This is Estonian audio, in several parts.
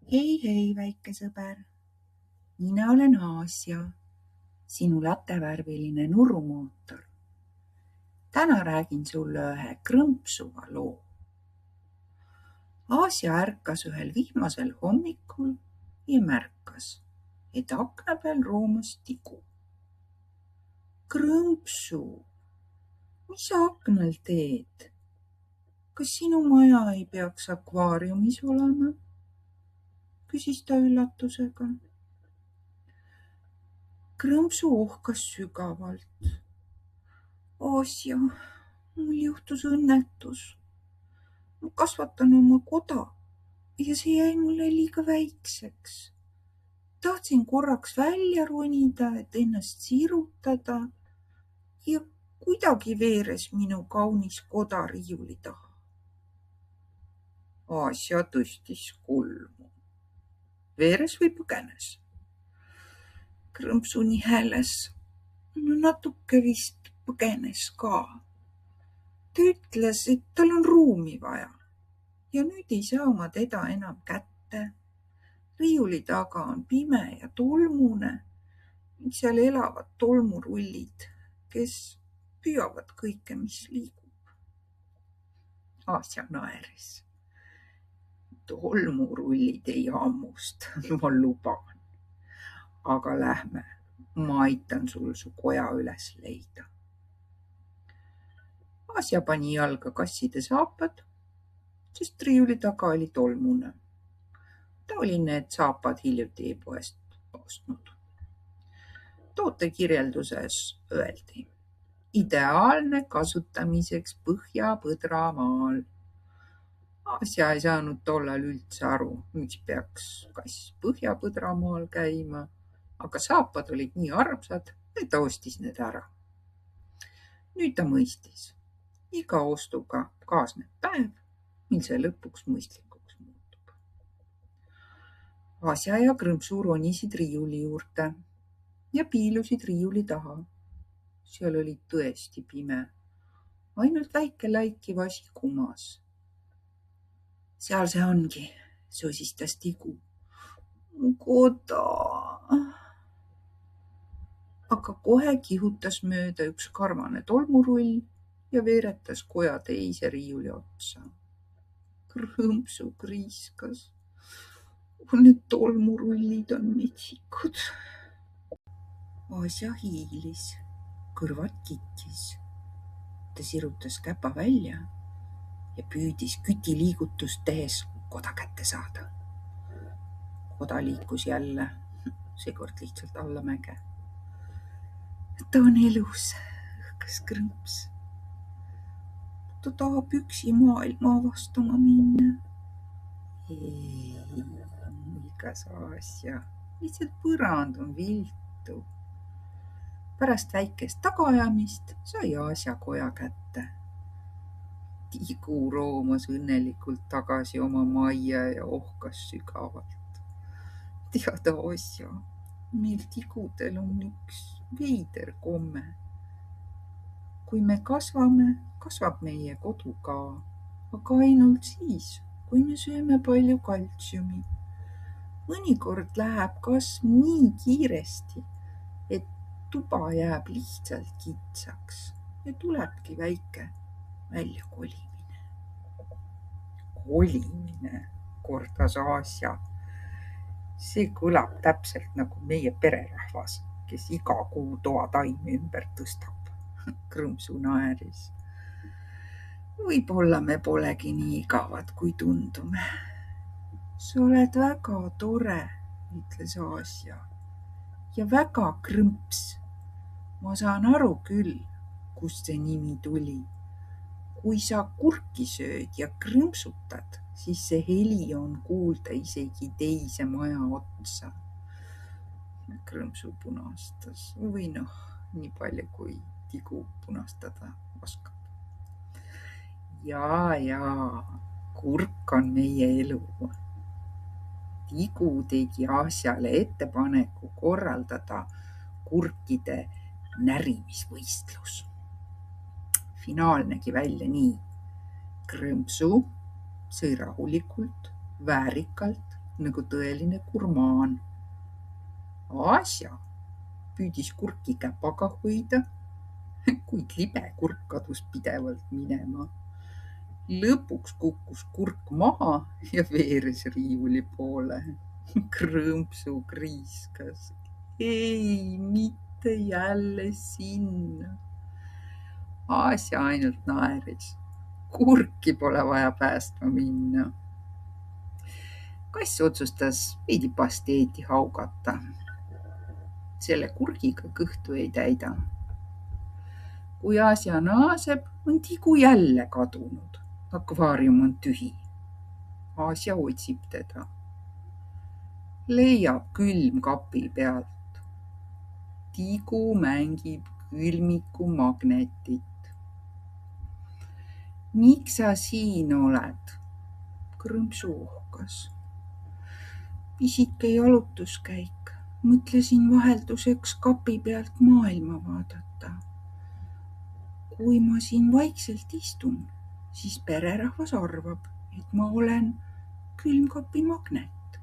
Hei, väike sõber. Mina olen Aasia, sinu latevärviline nurumootor. Täna räägin sulle ühe krõmpsuva loo. Aasia ärkas ühel vihmasel hommikul ja märkas, et akna peal roomas tigu. Krõmpsu, mis sa aknal teed? Kas sinu maja ei peaks akvaariumis olema? Küsis ta üllatusega. Krõmpsu ohkas sügavalt. Aasia, mul juhtus õnnetus. Ma kasvatan oma koda ja see jäi mulle liiga väikseks. Tahtsin korraks välja ronida, et ennast sirutada ja kuidagi veeres minu kaunis koda riiuli taha. Aasia tõstis kulmu. Veeres või põgenes? Krõmpsu niheles. Natuke vist põgenes ka. Ta ütles, et tal on ruumi vaja ja nüüd ei saa ma teda enam kätte. Riiuli taga on pime ja tolmune ning seal elavad tolmurullid, kes püüavad kõike, mis liigub. Aasia naeris. Tolmurullid ei hammusta, ma luban. Aga lähme, ma aitan sul su koja üles leida. Aasia pani jalga kasside saapad, sest riiuli taga oli tolmune. Ta oli need saapad hiljuti e-poest ostnud. Toote kirjelduses öeldi: ideaalne kasutamiseks Põhja-Põdramaal. Aasia ei saanud tollal üldse aru, miks peaks kass Põhja-Põdramaal käima, aga saapad olid nii armsad, et ta ostis need ära. Nüüd ta mõistis. Iga ostuga kaasneb päev, mil see lõpuks mõistlikuks muutub. Aasia ja Krõmpsu ronisid riiuli juurde ja piilusid riiuli taha. Seal oli tõesti pime. Ainult väike läikiv asi kumas. Seal see ongi, sosistas tigu. Mu koda. Aga kohe kihutas mööda üks karvane tolmurull ja veeretas koja teise riiuli otsa. Krõmpsu kriiskas. Need tolmurullid on metsikud. Aasia hiilis, kõrvad kikkis. Ta sirutas käpa välja ja püüdis kütiliigutust tehes koda kätte saada. Koda liikus jälle, seekord lihtsalt allamäge. Ta on elus, õhkas Krõmps. Ta tahab üksi maailma avastama minna. Ei, mulgas Aasia, lihtsalt põrand on viltu. Pärast väikest tagaajamist sai Aasia koja kätte. Tigu roomas õnnelikult tagasi oma majja ja ohkas sügavalt. Tead, Aasia, meil tigudel on üks veider komme. Kui me kasvame, kasvab meie kodu ka, aga ainult siis, kui me sööme palju kaltsiumi. Mõnikord läheb kasv nii kiiresti, et tuba jääb lihtsalt kitsaks ja tulebki väike väljakolimine. Kolimine, kordas Aasia. See kõlab täpselt nagu meie pererahvas, kes iga kuu toataimi ümber tõstab. Krõmpsu naeris. Võib-olla me polegi nii igavad, kui tundume. Sa oled väga tore, ütles Aasia. Ja väga krõmps. Ma saan aru küll, kust see nimi tuli. Kui sa kurki sööd ja krõmpsutad, siis see heli on kuulda isegi teise maja otsa. Krõmpsu punastas või nii palju, kui tigu punastada oskab. Jaa, kurk on meie elu. Tigu tegi Aasiale ettepaneku korraldada kurkide närimisvõistlus. Finaal nägi välja nii. Krõmpsu sõi rahulikult, väärikalt nagu tõeline gurmaan. Asja püüdis kurki käpaga hoida, kuid libe kurk kadus pidevalt minema. Lõpuks kukkus kurk maha ja veeres riiuli poole. Krõmpsu kriiskas: ei, mitte jälle sinna. Asja ainult naeris. Kurki pole vaja päästma minna. Kass otsustas veidi pasteeti haugata. Selle kurgiga kõhtu ei täida. Kui Asja naaseb, on tigu jälle kadunud. Akvaarium on tühi. Asja otsib teda. Leiab külmkapi pealt. Tigu mängib külmikumagnetit. Miks sa siin oled? Krõmpsu ohkas. Pisike jalutuskäik. Mõtlesin vahelduseks kapi pealt maailma vaadata. Kui ma siin vaikselt istun, siis pererahvas arvab, et ma olen külmkapi magnet.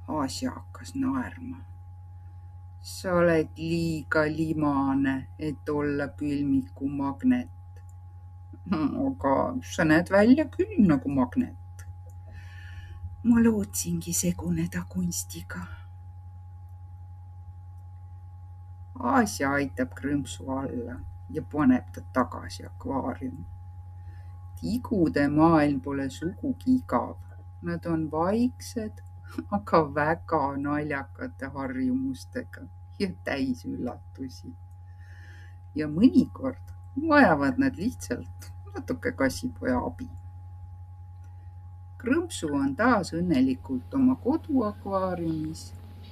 Asja hakkas naerma. Sa oled liiga limane, et olla külmiku magnet. Aga sa näed välja küll nagu magnet. Ma lootsingi seguneda kunstiga. Asja aitab krõmpsu alla ja paneb ta tagasi akvaariumi. Tigude maailm pole sugugi igav. Nad on vaiksed, aga väga naljakate harjumustega ja täis üllatusi. Ja mõnikord vajavad nad lihtsalt natuke kassipoja abi. Krõmpsu on taas õnnelikult oma koduakvaariumis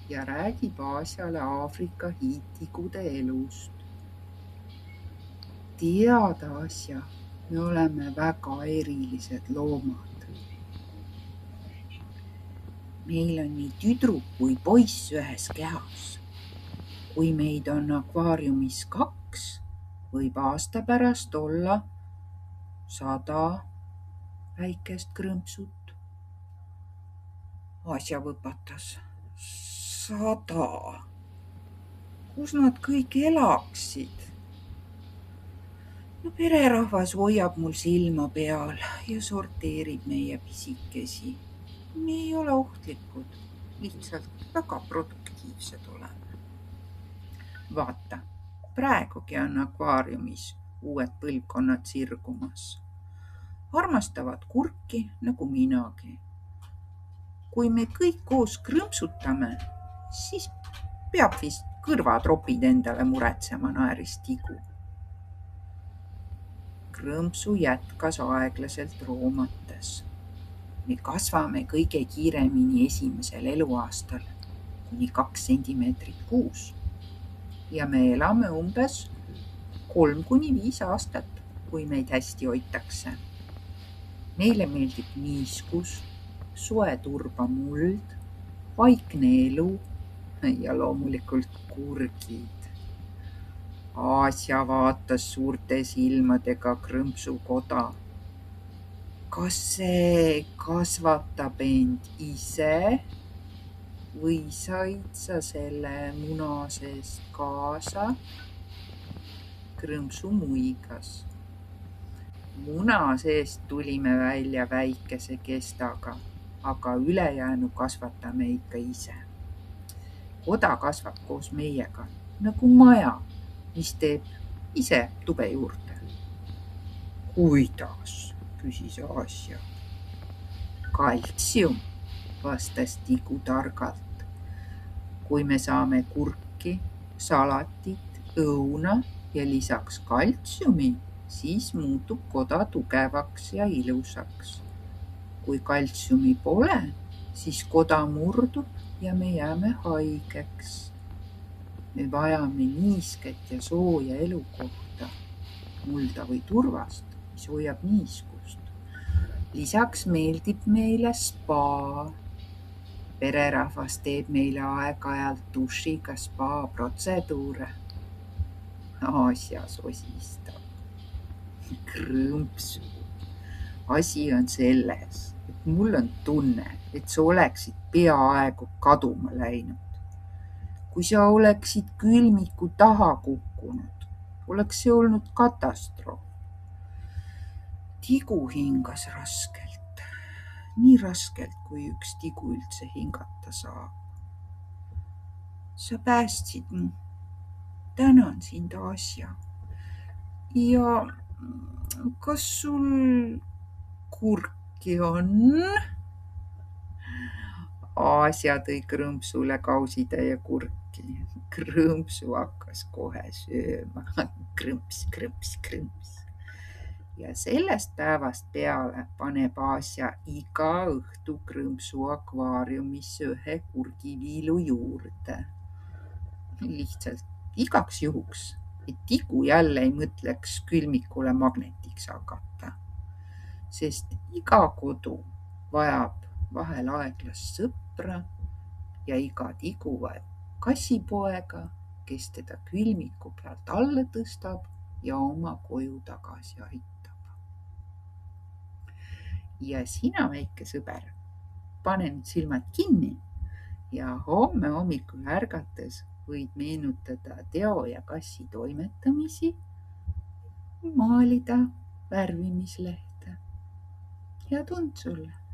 ja räägib Asjale Aafrika hiidtigude elust. Tead, Asja, me oleme väga erilised loomad. Meil on nii tüdruk kui poiss ühes kehas. Kui meid on akvaariumis 2, võib aasta pärast olla 100 väikest krõmpsut. Asja võpatas. 100. Kus nad kõik elaksid? No pererahvas hoiab mul silma peal ja sorteerib meie pisikesi. Me ei ole ohtlikud, lihtsalt väga produktiivsed oleme. Vaata, praegugi on akvaariumis uued põlvkonnad sirgumas. Armastavad kurki nagu minagi. Kui me kõik koos krõmpsutame, siis peab vist kõrvatropid endale muretsema, naeris tigu. Krõmpsu jätkas aeglaselt roomates. Me kasvame kõige kiiremini esimesel eluaastal, kuni 2 sentimeetrit kuus. Ja me elame umbes 3–5 aastat, kui meid hästi hoitakse. Meile meeldib niiskus, soe turba muld, vaikne elu ja loomulikult kurgid. Asja vaatas suurte silmadega krõmpsu koda. Kas see kasvatab end ise või said sa selle muna seest kaasa? Krõmpsu muigas. Muna seest tulime välja väikese kestaga, aga ülejäänu kasvatame ikka ise. Koda kasvab koos meiega, nagu maja, mis teeb ise tube juurde. Kuidas? Küsis Asja. Kaltsium, vastas tigu targalt. Kui me saame kurki, salatit, õuna ja lisaks kaltsiumi, siis muutub koda tugevaks ja ilusaks. Kui kaltsiumi pole, siis koda murdub ja me jääme haigeks. Me vajame niisket ja sooja elukohta, mulda või turvast, mis hoiab niiskust. Lisaks meeldib meile spa. Pererahvas teeb meile aeg-ajalt dušiga spa protseduure. Asja sosistab. Krõmpsu. Asi on selles, et Mul on tunne, et sa oleksid peaaegu kaduma läinud. Kui sa oleksid külmiku taha kukkunud, oleks see olnud katastroof. Tigu hingas raskelt, nii raskelt, kui üks tigu üldse hingata saab. Sa päästsid mu. Tänan sind, Asja. Ja kas sul kurki on? Asja tõi Krõmpsule kausitäie kurki. Krõmpsu hakkas kohe sööma. Krõmps, krõmps, krõmps. Ja sellest päevast peale paneb Asja iga õhtu Krõmpsu akvaariumisse ühe kurgiviilu juurde. Lihtsalt igaks juhuks, et tigu jälle ei mõtleks külmikule magnetiks hakata. Sest iga kodu vajab vahel aeglast sõpra ja iga tigu vajab kassipoega, kes teda külmiku pealt alla tõstab ja oma koju tagasi aitab. Ja sina, väike sõber, pane nüüd silmad kinni ja homme hommikul ärgates võid meenutada Teo ja kassi toimetamisi, maalida värvimislehte. Head und sulle!